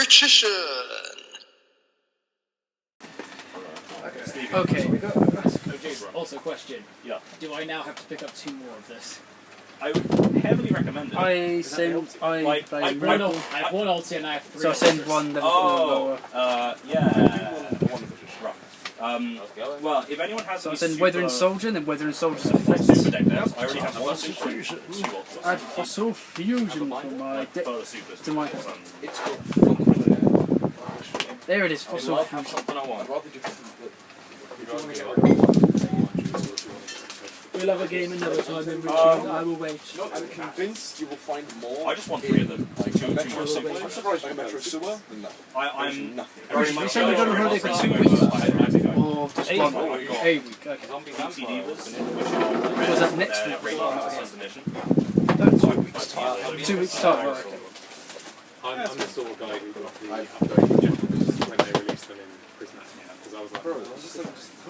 magician. Okay. Also, question. Yeah. Do I now have to pick up 2 more of this? I would heavily recommend it. I play Miracle. I have 1 ulti and I have 3. So I send 1 level 4 lower. Yeah. Well, if anyone has so I send Weathering Soldier, and then Weathering Soldier's effect. Super deck decks. I already have one super fusion. Add Fossil Fusion for my deck. To my. There it is, Fossil Fusion. We'll have a game another time in which I will wait. I'm convinced you will find more. I just want 3 of them. Like, two more super. I'm surprised you Metro Sewer. I'm nothing. very much. You said we're going on holiday for 2 weeks? Or just 1 week? 8 week, okay. Was that next week? 2 weeks time, right, okay. I'm the sort of guy who got off the Japanese when they released them in Prison because I was like,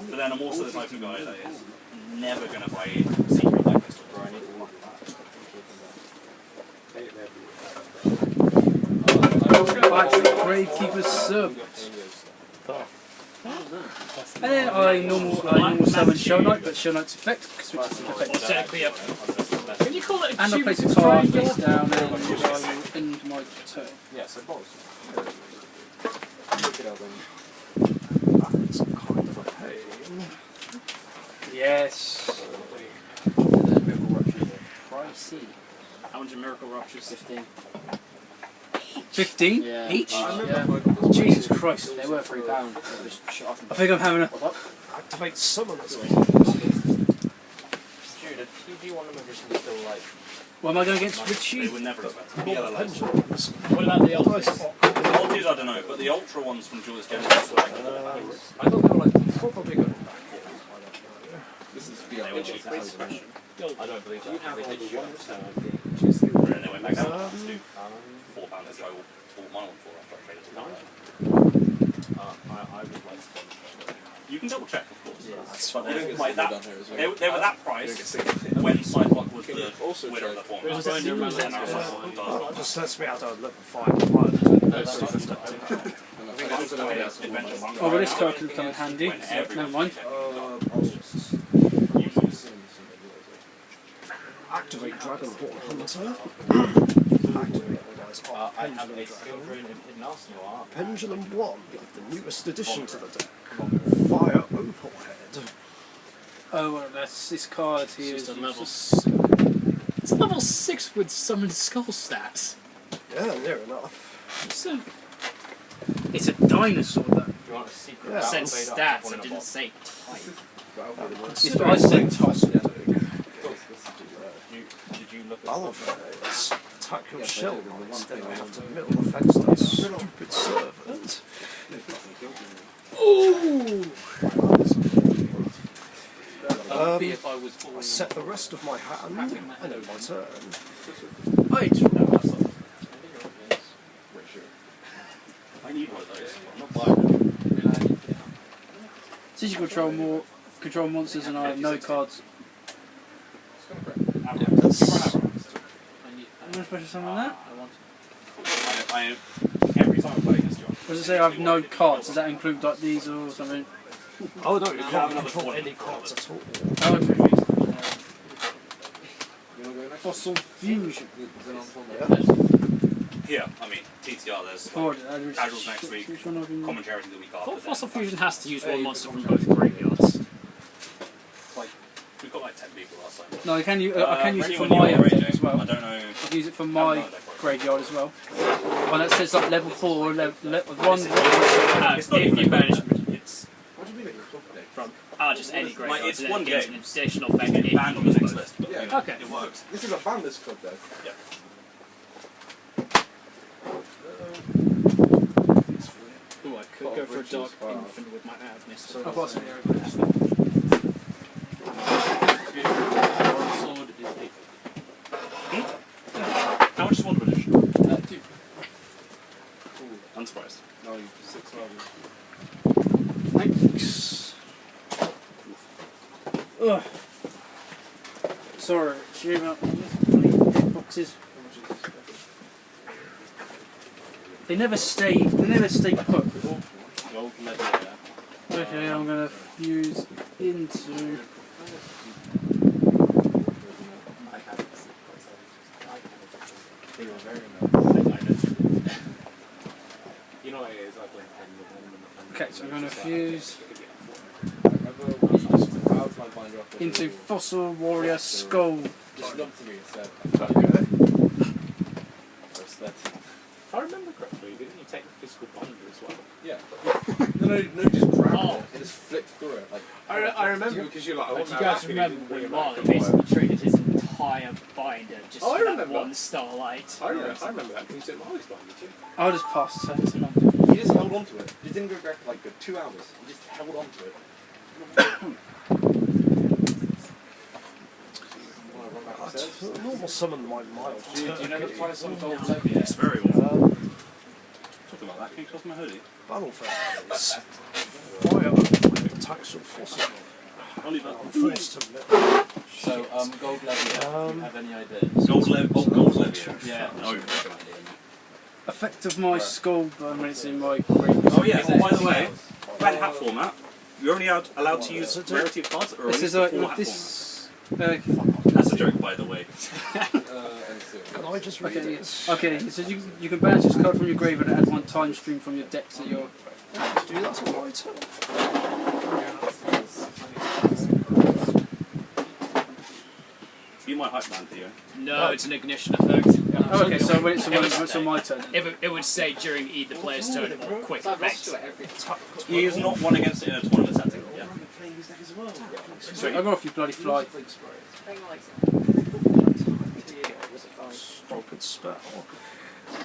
but then I'm also the type of guy that is never going to buy secret like this. Gravekeeper's Servant. And then I normal summon Shell Knight, but Shell Knight's effect switches to effect. Exactly. Can you call it and I place a card face down and I will end my turn. Yeah, so both. That's kind of a pain. Yes. Pricey. How much a Miracle Rupture? 15. 15 yeah. each? Yeah. Jesus Christ. They were £3. I think I'm having a... Activate summon as well. Dude, a PG1 magician is still like... What am I going against Richie? They would never expect it. Pendulums. What about the ultimate? The ultis, I don't know, but the ultra ones from Julius Genesis were like... I thought they were like, probably going back. This is beyond the question. I don't believe that. And they went back down to £4 let's go all mine on 4 after I traded to 9. I would like to. You can double check, of course. Yeah. But they were that price when Sideblock was the winner of the format. That just lets me out of level 5. Oh, well this card could come in handy. Never mind. Activate Dragonborn Hunter. Activate I have a skill rune in Hidden Arsenal art. Pendulum 1, the newest addition to the deck. Fire Opalhead. Oh, well, that's this card here. It's just a level 6. It's level 6 with summoned skull stats. Yeah, near enough. It's a dinosaur, though. If you want a secret, Yeah. it said stats, it didn't say type. It's what I said, Toss. Did you look at Oliver's attack your shell instead I have to middle effects that stupid servant. Ooh! I set the rest of my hand and end my turn. Wait. I need one of those. I'm not buying them. Since you control monsters and I have no cards. I'm going to special summon that? Every time I play against you. Does it say I have no cards? Does that include like these or something? Oh no, you have can't another control 20 any cards at all. Oh, okay. Fossil Fusion. Here, I mean, TTR, there's casuals next week, commentary the week after. Fossil Fusion has to use one monster from both graveyards. Like, we've got like 10 people last time. No, I can use it for anyone my you're own deck raging, as well. I don't know. I can use it for my graveyard as well. One that says like level 4 or level 1. If you banish It's from just any graveyard, it's then one it gets game. an additional effect. It's banned on the next list, but Yeah. Okay. it works. This is a bandless club though. Yeah. Ooh, I could go for a Dark Infant with my Agnes. I've got some. Sword is 8. How much is one edition? 2. Unsurprised. No, you 6 levels. Thanks. Ugh. Sorry, shame out dead boxes. They never stay put. Gold leather. Okay, I'm gonna fuse into. You know what it is, I play Pendulum. Okay, so I'm gonna fuse into Fossil Warrior Skull. Just look to me and said, Okay. If I remember correctly, didn't you take the physical binder as well? yeah. No, just grab Oh. it and just flick through it. Like, I remember because you're like, I But want you that guys back, remember and when you didn't bring it Martin back. basically traded his entire binder just Oh, I for that remember. one starlight? I remember that because you took Molly's binder too. I'll just pass turn to long. he just held on to it. He didn't go back for like 2 hours. He just held on to it. Normal summon my mild. Do you never try some gold It's very well. Talking about that, can you cross my hoodie? Battle phase. Fire attacks or fossil. Only that. Forced to mill. So, gold levy, do you have any ideas? Gold levy. Oh, gold levy. Yeah. No. Effect of my skull burn when it's in my grave. Oh yeah. By the way, red hat format. You're only allowed to use rarity of cards, or This only is the like full with hat this. That's a joke, by the way. Can I just read Okay, this? okay. So you can banish this card from your grave and add one time stream from your deck to your. Do that on my turn? Be my hype man, Theo. No, it's an ignition effect. Oh, okay, so when it's on my turn. It would say during either player's turn or quick effect. He is not one against it in a tournament setting. Yeah. I got off you bloody fly. Stupid spell.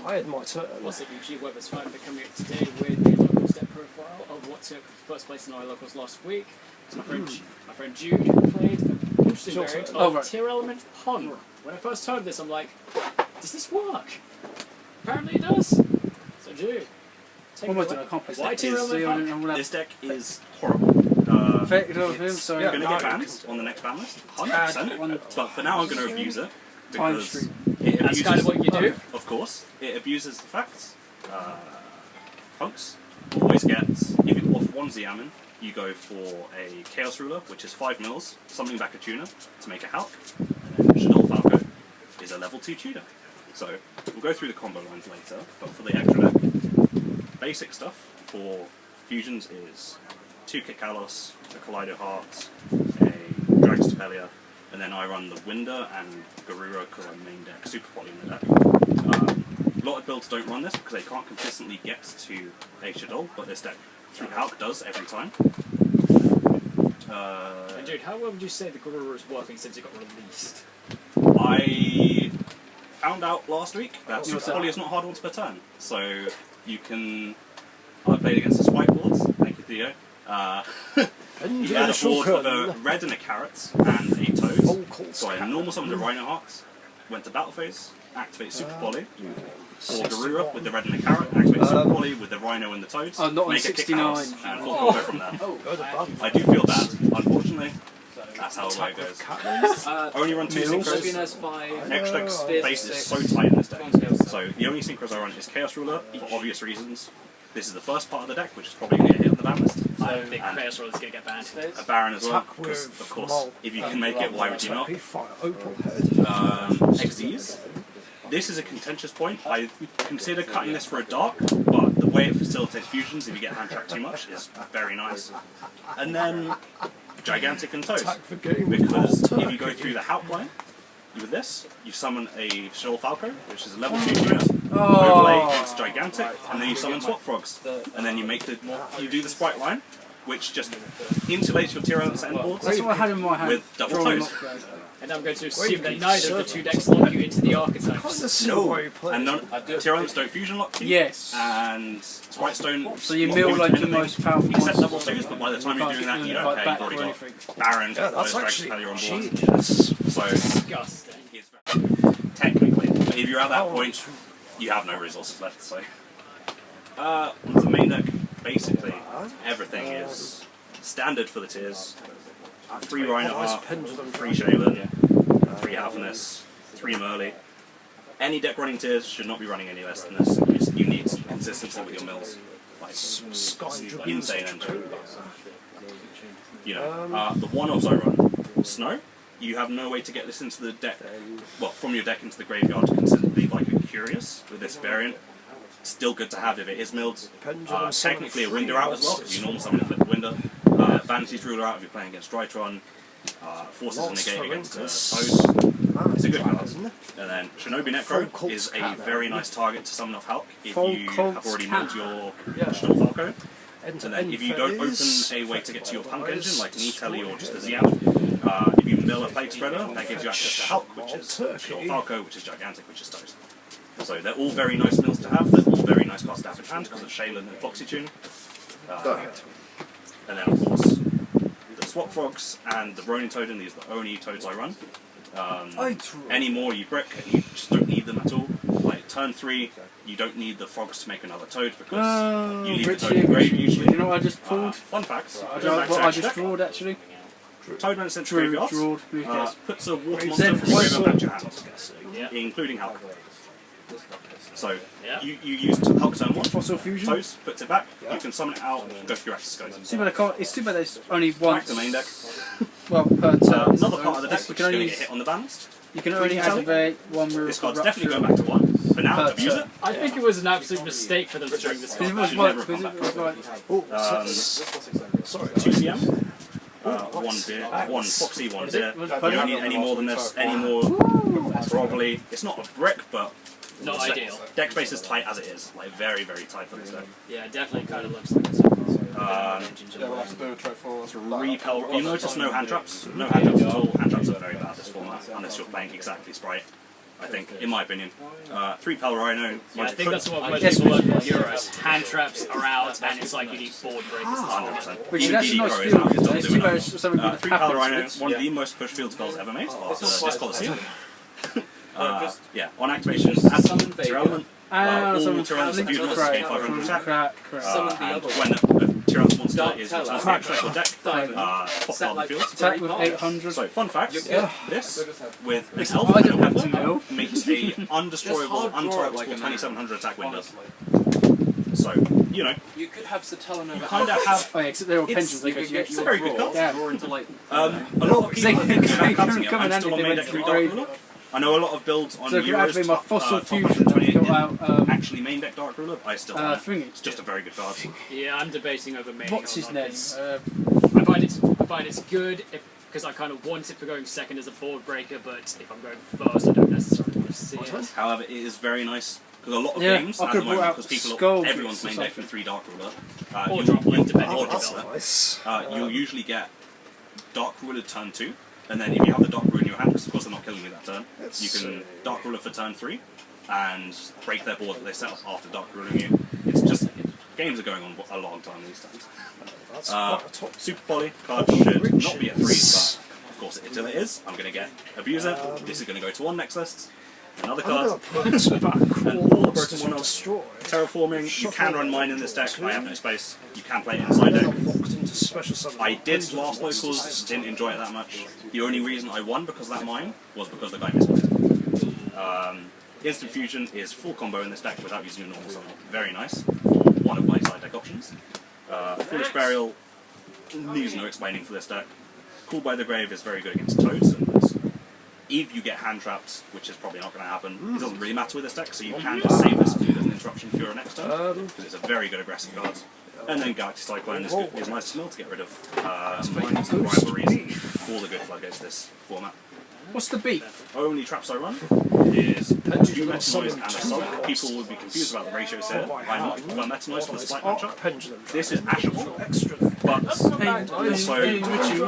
I had my turn. What's it usually Weber's fine becoming up to date with the local step profile of what took first place in our locals last week. It's my friend Jude who played an interesting Sure, variant sir. of right. tier element Hung. When I first heard this, I'm like, does this work? Apparently it does. So Jude, take What am I it doing? away. I can't play Why step. tier So element I'm Hung? gonna This deck is horrible. effect of him. It's Sorry. going to get banned on the next ban list, 100%. One But for now, I'm going to abuse it time because stream. it That's abuses. kind of what you do. Of course, it abuses the facts. Punks always gets, if you off one Xiamen, you go for a Chaos Ruler, which is 5 mils, summoning back a tuner to make a Hulk, and then Shadol Falco is a level 2 tuner. So, we'll go through the combo lines later, but for the extra deck, basic stuff for fusions is 2 Kick Kalos, a Kaleido Heart, a Dragon's Tepelia, and then I run the Winder and Garura because I'm main deck Super Poly in the deck. A lot of builds don't run this because they can't consistently get to a Shadol, but this deck through Hulk does every time. And Jude, how well would you say the Garura is working since it got released? I found out last week that What's Super that? Poly is not hard once per turn, so you can. I played against the Spike boards. Thank you, Theo. You had a board with a red and a carrot and a toad. So I normal summoned a Rhino Heart, went to battle phase, activate Super Poly, or Garura with the red and the carrot, activate Super Poly with the Rhino and the toad, Oh, not on make a kick 69. house, and full combo from there. I do feel bad, unfortunately. That's how the way it goes. Only run 2 synchros. Spinner's 5. Extra's Spears base is 6. so tight in this deck. So the only synchros I run is Chaos Ruler for obvious reasons. This is the first part of the deck, which is probably going to get hit on the ban list. I think And Chaos Roller is going to get banned. a Baron as well, Attack because with of course, Mol. if you can make it, why would you not? Fire opal head. XDs. This is a contentious point. I consider cutting this for a dark, but the way it facilitates fusions, if you get hand tracked too much, is very nice. And then Gigantic and Toad, Attack for game because with if you go through the Hulk line with this, you summon a Shadol Falco, which is a level 2 tuner. Overlay against Gigantic, and then you summon Swap Frogs, and then you do the Sprite line, which just insulates your tier elements and boards That's what I had in my hand. with double Drawing toes. knockdown. And I'm going to assume that neither of the 2 decks lock you into the archetypes. No, and tier elements don't fusion lock you. Yes. And Sprites don't. So you lock mill into like your anything. most powerful You set monsters. double twos, but by the time you're doing that, you don't Like care. back You've already or got anything. Baron, Yeah, that's Dragon's actually Failure on board. genius. So Disgusting. it's technically, but if you're at that point, you have no resources left. So onto the main deck, basically everything is standard for the tiers. 3 Rhino Heart, Pendulum. 3 Shaylin, 3 Alphanus, 3 Merly, Any deck running tiers should not be running any less than this. You need consistency with your mills. Like, insane engine. You know, the one-offs I run. Snow, you have no way to get this into the deck, well, from your deck into the graveyard consistently like a Curious with this variant. Still good to have if it is milled. Technically a Winder out as well, because you normal summon a flip the Winder. Vanity's Ruler out if you're playing against Drytron. Forces in the game against Toads. It's a good card. And then Shinobi Necro is a very nice target to summon off Hulk if you have already milled your Storm Falco. And then if you don't open a way to get to your Punk Engine, like an E-Telly or just a Ziam, if you mill a Plague Spreader, that gives you access to Hulk, which is Storm Falco, which is gigantic, which is Toast. So they're all very nice mills to have, they're all very nice cost damage hands because of Shaylin and Foxy Tune. And then of course, the Swap Frogs and the Ronin Toad, these are the only toads I run. Any more you brick, you just don't need them at all. Like turn 3, you don't need the frogs to make another toad because you leave the toad in the grave usually. You know what I just pulled? Fun facts. What I just drawed actually. Toad when it's sent to graveyard, puts a water monster Then from your graveyard back to your hand, including Hulk. So you use Hulk turn 1, Fossil Fusion. Toads, puts it back, you can summon it out, go for your access goes. It's too bad there's only one. Back to main deck. Well, per turn. Another part of the deck which is going to get hit on the bans. You can only activate one move. This card's definitely going back to 1. For now, abuse it. I think it was an absolute mistake for them to bring this card. Because it was like 2 CM. 1 deer, 1 Foxy, 1 deer. You don't need any more than this, any more, probably. It's not a brick, but not ideal. Deck space is tight as it is, like very, very tight for this deck. Yeah, it definitely kind of looks like it's Repel, you notice no hand traps? No hand traps at all. Hand traps are very bad this format, unless you're playing exactly Sprite. I think, in my opinion. 3 Pel Rhino. Yeah, I think that's what most people learn from Euros. Hand traps are out, and it's like you need board breakers. 100%. Which Even is DD nice Pro is field, not isn't it? doing It's that. something that 3 Pel happens Rhino, with one of the most pushed field spells ever made after this Colosseum. Yeah, on activation, add summon Tier Element. All Tyrannus and Feud monsters gain 500 attack. And when a Tyrannus monster is returned to the actual deck, pop down the field. Attack with 800. So, fun fact, this, with this elf and a Weapon, makes a undestroyable, untargetable 2700 attack window. So, you know, You could have Satella you kind of have... Oh yeah, except they're all It's, pendulums. it's a very good card. Yeah. draw into like A lot of people are thinking about cutting it. Come I'm in still on handy, main deck they 3 went Dark through Ruler. I know a lot of builds on So if you Euros activate my top, Fossil top Fusion, 128 I've got out, actually main deck Dark Ruler. I still want it. thingy. It's just a very good card. Yeah, I'm debating over main. What's his name? I find it's good because I kind of want it for going second as a board breaker, but if I'm going first, I don't necessarily want to see it. However, it is very nice because a lot of Yeah, games I at could the have brought moment, out because people, Skull everyone's or main deck something. from 3 Dark Ruler. Or drop one, depending or on drop the one. Nice. You'll usually get Dark Ruler turn 2, and then if you have the Dark Ruler in your hand, because of course they're not killing you that turn, you can Dark Ruler for turn 3 and break their board that they set up after Dark Ruling you. It's just, games are going on a long time these days. Super Poly card should not be a 3, but of course until it is, I'm going to get Abuser. This is going to go to 1 next list. Another card. And all the broken one-offs. Terraforming, you can run mine in this deck, I have no space. You can play it inside deck. I did last locals, didn't enjoy it that much. The only reason I won because of that mine was because the guy misplayed. Instant Fusion is full combo in this deck without using your normal summon. Very nice for one of my side deck options. Foolish Burial needs no explaining for this deck. Cool by the Grave is very good against Toads. And if you get hand traps, which is probably not going to happen, it doesn't really matter with this deck, so you can just save this and do it as an interruption for your next turn, because it's a very good aggressive card. And then Galaxy Cyclone is nice to mill to get rid of mines and rivalries, all the good floodgates this format. What's the beef? Only traps I run is two Metanoise and Assault. People would be confused about the ratios here. I much prefer Metanoise for the Spike matchup. This is Ashable, but also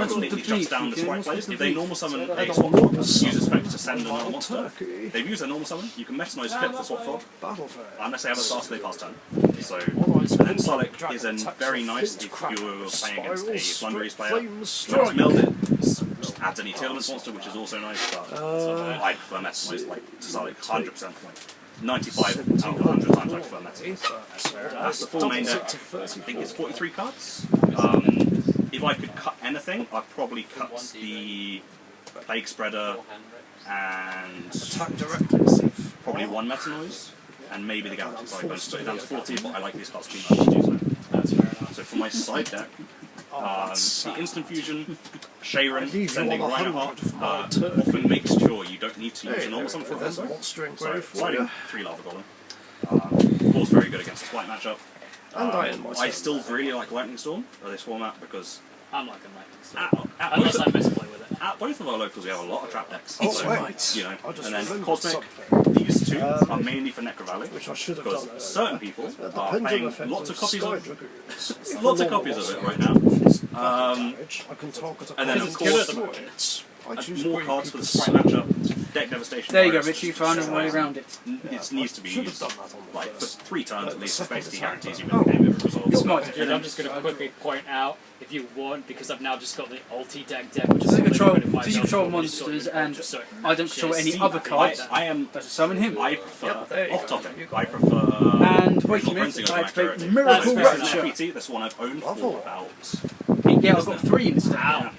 completely shuts down the Spike plays. If they normal summon a Swap Frog, use effect to send another monster. They've used their normal summon, you can Metanoise fit the Swap Frog, unless they have a Stars, they pass turn. So, and then Sulik is very nice if you're playing against a Flunderies player. Just milled it, just adds any Tearless monster, which is also nice, but I prefer Metanoise like to Sulik 100%. Like 95 out of 100 times I prefer Metanoise. That's the full main deck. I think it's 43 cards. If I could cut anything, I'd probably cut the Plague Spreader, and Attack directly. Receive. probably one Meta Noise, and maybe the Galaxy. Sorry, I'm put it down to 40, but I like these cards too much to do so. That's fair enough. So for my side deck, the Instant Fusion, I Sharon, leave you sending on the Reinhardt, hand of my turn. often makes sure you don't need to use Hey, an awesome for there's a this. monster in So, grave for sliding you. 3 Lava Golem. Of course, very good against the Flight matchup. And I end my I turn. still really like Lightning Storm for this format because I'm liking lightning. at Unless both, I misplay with it. at both of our locals we have a lot of trap decks. Oh, So, right. you know, I just and then remembered Cosmic, something, these two Um, are mainly for Necro Valley which I should have because done earlier. certain people The are Pendulum playing effect lots of copies Sky of Dragoons. lots of copies of it right now. Damage, I can target a and then, card of with course, swords. I choose more green cards for the people. Sprite matchup. Deck Devastation. There you go, Virus, Richie. You which found is a way like- around it. It needs to be Should have used done that on the like for first. 3 turns at the least. It second basically attack. guarantees you win the game if it resolves. It's my turn. Dude, I'm just going to quickly point out, if you want, because I've now just got the ulti deck, which is So you control- something that so you might control help monsters sort of and just certain I don't control matches. any other cards. I am. Does it summon him? I prefer Yep, there you off go. topic. You got I it. prefer. And wait a Original minute, Printing I of activate Macaroni. Miracle This is Rapture. an FPT. This one I've owned Bravo. for about. Yeah, I've got 3 instead. Yeah.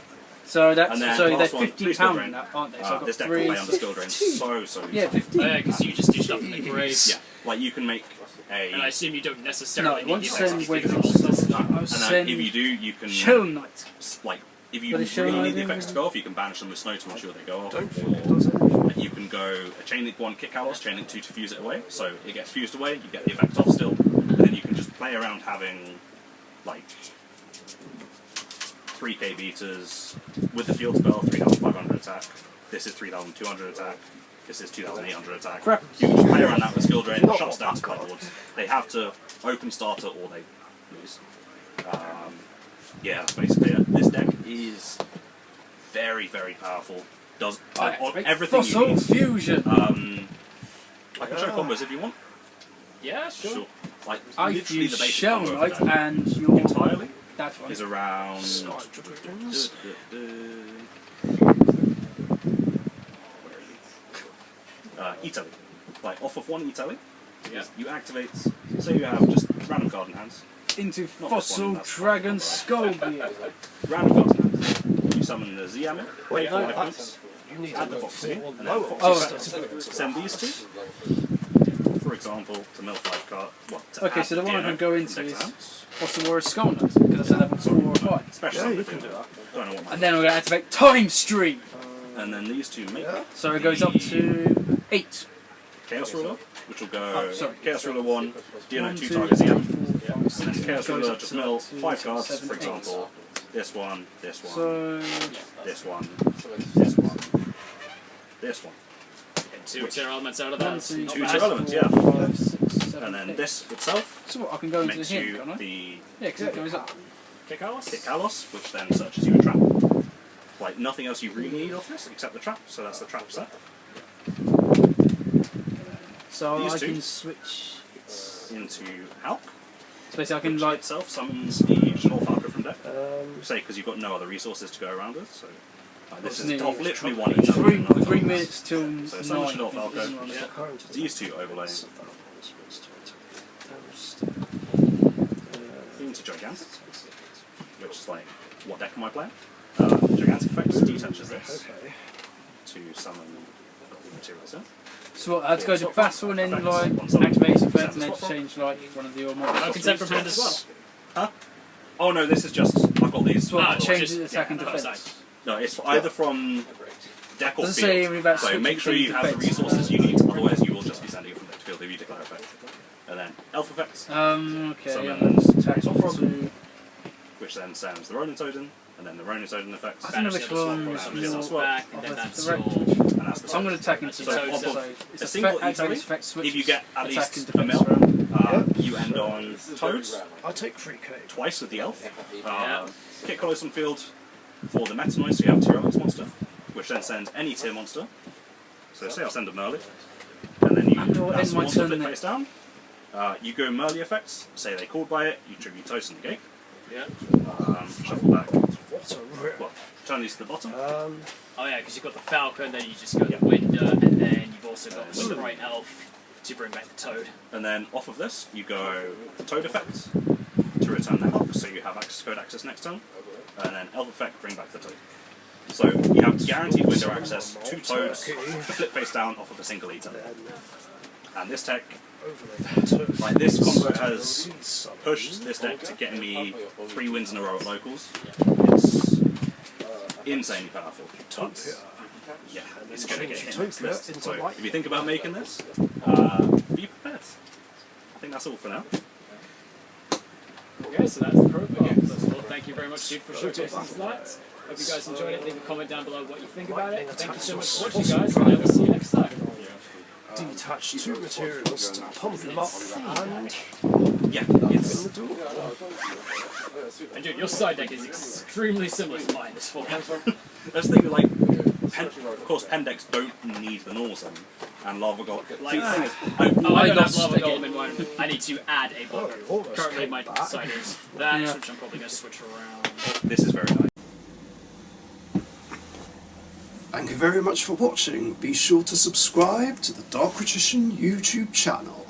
So that's And then so they're last one, £15 three skill drain. now, aren't they? So I've got This deck will 3. play on the skill drain so Yeah, easily. 15. Oh, yeah, because you just do stuff in the grave. Yeah, like you can make a. And I assume you don't No, necessarily it need won't the send effects with to the figure out monsters. stuff. I will And then send if you do, you can Shell Knight. like if you But it's really showing need the idea. effects to go off, you can banish them with snow to ensure they go off. Don't feel it does anything. You can go a chain link 1, kick Kalos, chain link 2 to fuse it away, so it gets fused away, you get the effect off still, and then you can just play around having like 3k beaters with the field spell, 3,500 attack. This is 3,200 attack. This is 2,800 attack. Crap. You can just play around that with skill drain, shuts down sideboards. They have to open starter or they lose. Yeah, that's basically it. This deck is very, very powerful. Does everything you Fossil need. Fusion. I can show combos if you want. Yeah, sure. Sure. Like I literally use the basic Shell combo of Knight the deck and your entirely that one. is around. Sky Dragoons. E-Telly. Like off of 1 E-Telly, Yeah. you activate. Say you have just random card in hands. Into Not this one, Fossil that's Dragon Skullbeard. Random cards in hands. You summon the Z-Ammo. Pay Wait, no, 5 points. You need Add to the look Foxy. for And then lower Foxy Oh, stuff. send these two. For example, to mill 5 card. Well, to Okay, add so the one I Diano can go from into deck is to hand. Fossil Warrior Skull Knight, because it's a level 4 or 5. Special Yeah, summon you the can do Diano. that. Don't know what And then we're going to activate Time Stream. And then these two make Yeah. So it goes up to 8. Chaos Ruler, which will go Oh, sorry. Chaos Ruler 1, Diano 1, 2 2, targets 3, EM. 4, 5, 6, And then Chaos goes Ruler up just to mill 2, 5 cards, 7, for 8. example. This one, this one, So this one, this one, this one. Two Which- elements out of 1, that. 2, Not 2 bad. elements, yeah. 5, 6, 7, And then 8. this itself So what, I can go into makes him, you can't I? the Yeah, because it goes up. Kick Alice? Kick Kalos, which then searches you a trap. Like nothing else you really need off this except the trap, so that's the trap set. So These I two. can switch. Into Hulk, So basically I can which like. itself summons the Shinol Falco from deck. Um, Say, because you've got no other resources to go around with, so this What's is new? off literally one each. 3 minutes till So 9. summon Shinol Falco. Isn't it? Yeah. current These two overlaying into Gigantic, which is like, what deck am I playing? Gigantic effects detaches this Okay. to summon materials in. So what, I had to go to battle and then like activate effect and then change like one of your Oh, models. consent from hand as well. Huh? Oh no, this is just, I've got these. So what, Ah, change just- the attack and yeah, defense. No, it's either from deck or Does it say field. anything about So switching make sure between you have the defense? resources you need, otherwise you will just be sending it from deck to field if you declare effect. And then elf effects, Okay, Summons attack Top Frog. to... which then sends the Ronin Totem, and then the Ronin Totem effects. I don't know Banish which the swap, one or is summon your- the swap back, and then Oh, that's that's your... And that's the I'm going to attack into So that. off So of it's a single effect, activates E-Telly, effect switches. if you get at attack least and a defense mil, round. you end on Toads, I take 3k. twice with the elf. Yeah. Kick Colossus on field for the Meta Noise, so you have a tier X monster, which then sends any tier monster. So say I'll send a Merly, and then you And I'll that's end my monster turn flip then. face down. You go Merly effects, say they called by it, you tribute Toast and negate. Yeah. Shuffle back, What a rip. well, turn these to the bottom. Oh yeah, because you've got the Falcon, then you just go the Winder, and then you've also got the Sprite Elf to bring back the Toad. And then off of this, you go Toad effect to return the Hulk, so you have access code access next turn. And then Elf effect, bring back the Toad. So you have guaranteed window access, 2 toads, the flip face down off of a single eater. And this tech, like this combo has pushed this deck to getting me 3 wins in a row at locals. It's insanely powerful. But yeah, it's going to get hit next list. So if you think about making this, be prepared. I think that's all for now. Okay, so that's the profile. First of all, thank you very much, Dude, for showcasing tonight. Hope you guys enjoyed it. Leave a comment down below what you think about it. Thank you so much for watching, guys, and I will see you next time. Detach 2 materials to pump them up and Yeah, open it's the door. And dude, your side deck is extremely similar to mine this format. Let's think like, of course, pen decks don't need the normal summon, and lava golem. Like, the thing is, I don't have lost lava again. golem in mine. I need to add a block. Almost Currently, came my back. side is that, which I'm probably going to switch around. this is very nice. Thank you very much for watching. Be sure to subscribe to the Dark Magician YouTube channel.